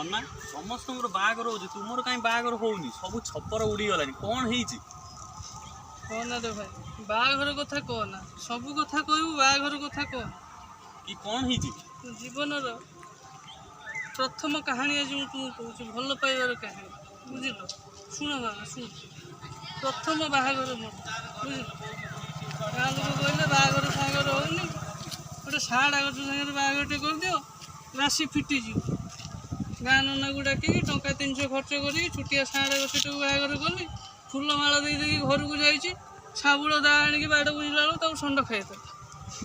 नना समस्त बाहागर हो तुमर कहीं बाहागर होनी सब छपर उड़ीगलानी कौन है कहना रे भाई बाहागर कथा कहना सब कथा कहू बाहागर कथा कह कि कौन है जीवन प्रथम कहानी आज मुझे कहूँ भल पाइबार कहानी बुझल शुण बाबा शुण प्रथम बाहागर मोर बुझल गाँ लोक कहले बाहागर फागर होनी गोटे साढ़ आगर सागर बाहागरटे कर दियो राशि फिटिजी गाँ नना को डाकिकी टंका 300 खर्च करी छुटिया साढ़ आगर बाहागर कली फुलमाला देदेकी घर को जाइए साबुल दा आणिकी बाड़ बुझला बेलू षंड खाई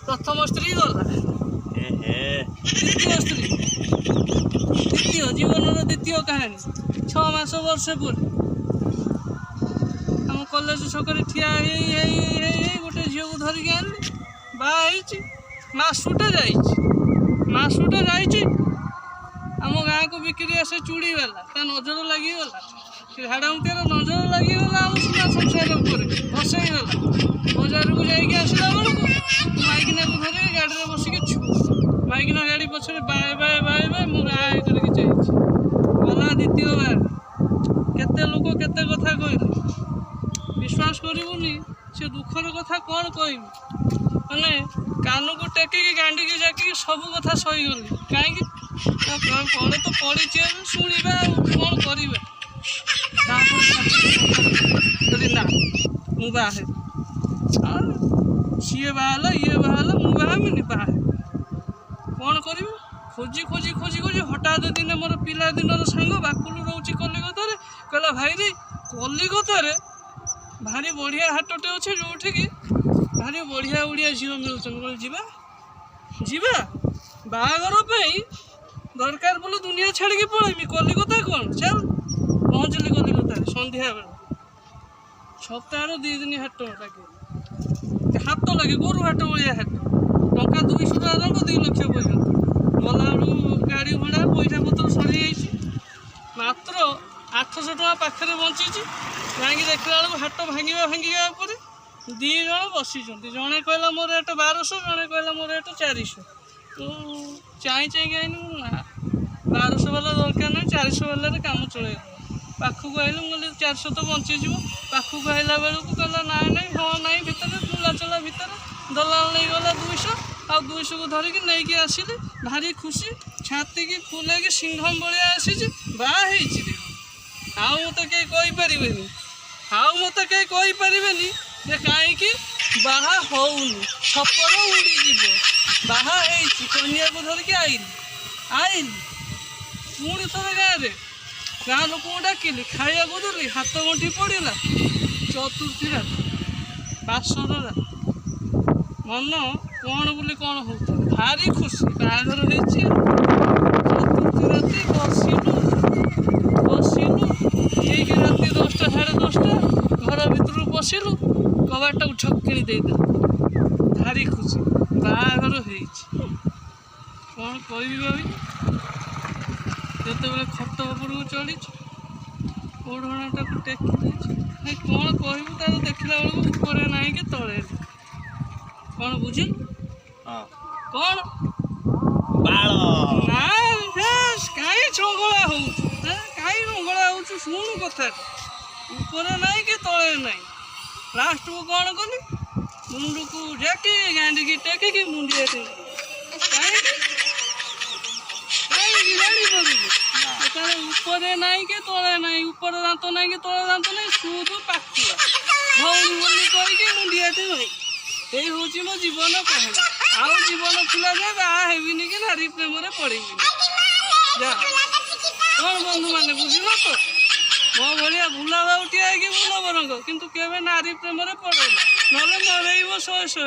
प्रथम स्त्री गला द्वितीय स्त्री द्वितीय जीवन द्वितीय कहानी 6 मास वर्ष पर आम कॉलेज छक ठिया गोटे झील को धरिकी आनी बाई मासुटे जाइए आम गाँ को बिक्री आसे चूड़ी वाला ता नजर लगिगला झाड़ा मुटियार नजर लगिगला आम सुना संसार भसईगला बजार को जाइए आसला बेलू माइकिना को धरिकी गाड़ी में बसिकी छु माइकिना गाड़ी पछे बाए बाए बाए बाए मोर आए करके जाइए गला द्वितीय बार केते लोक केते कथा कहले विश्वास करूनी से दुखर कथा कौन कहबी मैंने कान को टेकिकी गांडी जाकि सब कथा सहीगली कहीं कौन तो पड़ी शुणा कौन करा ना मु बाहे सी बाहला ये बाहला मु बाहमी बाहे कौन कर खोजी खोजी खोजी खोजी हठात दिन मोर पिला दिन सांग बाकुल रोचे कलिकतार कहला भाई रे कलिकतार भारी बढ़िया हाटटे अच्छे जो कि भारी बढ़िया बढ़िया झील मिलूँ जीवा बाहागर दरकार बोले दुनिया छाड़ी पड़ेमी कलिकता कौन चल पहुँचली कलिकतार सन्ध्या बेला सप्ताह 2 दिन हाट लगे हाथ लगे गोरु हाट भाया हाट टंका 200 आरंभ 2 लक्ष पर्यटन गला बेलू गाड़ी भड़ा पैसा पत्र सरी जाइए मात्र 800 टଙ୍କା पाखे बंची जाकि देखला बेलू हाट भांगा पर 2 जन बसी जड़े कहला मोर रेट 1200 जड़े कहला मोर रेट 400 तो चाहिए आईनी ना 1200 वाला दरकार ना 400 वाले काम चल पाखक आइल मुझे 400 तो बंचीज पाखक आइला बेलू कहला ना ना हाँ ना भितर चूलाचला भितर दलाल नहीं गला 200 आ 200 को धरिकी नहीं आसिली भारी खुशी छाती की फुल सिंघम भाया आसी बाहर आउ मत कहीं कहीपरि जे कहीं बाहा होनी छपर उड़ीज बाहा कन्या को धरिकी आइली पुणी थे गाँ लोक डाकिली खाया को देली हाथ गंठी पड़ा चतुर्थी रात बासर रात मन कौन बोली कौन हो भारी खुशी बाहागर हो चतुर्थी राति बसिलु ठीक राति 10टा 10:30 घर भर पशिलु कबाटा को ठक्किणी देदेल भारी खुशी बाहागर हो कौन कह भाई जिते खट उपर को चढ़ी ओढ़णाटा को टेकी कौन कहबू तार देखला बेलू ऊपर ना कि तले कौन बुझिल कौन कहीं चंगला हो कहीं मंगला हो शुणु कथा ऊपर ना कि तले ना लास्ट को कौन कली मुंड को जाकि गांडी की टेकिकी मुंडिया ऊपर ना कि तले ना ऊपर दांत ना कि तले दांत ना सुध पाखुआ भौनी बोली कहीकि मुंडिया यही हूँ मो जीवन कहानी आउ जीवन थिला जे बाहबी कि नारी प्रेम पड़ेबी जा कौन बंधु मैंने बुझल तो मो भाया भूला बाउटिया बुल बरंग किंतु केवे नारी प्रेम पड़े ना मरब 100 100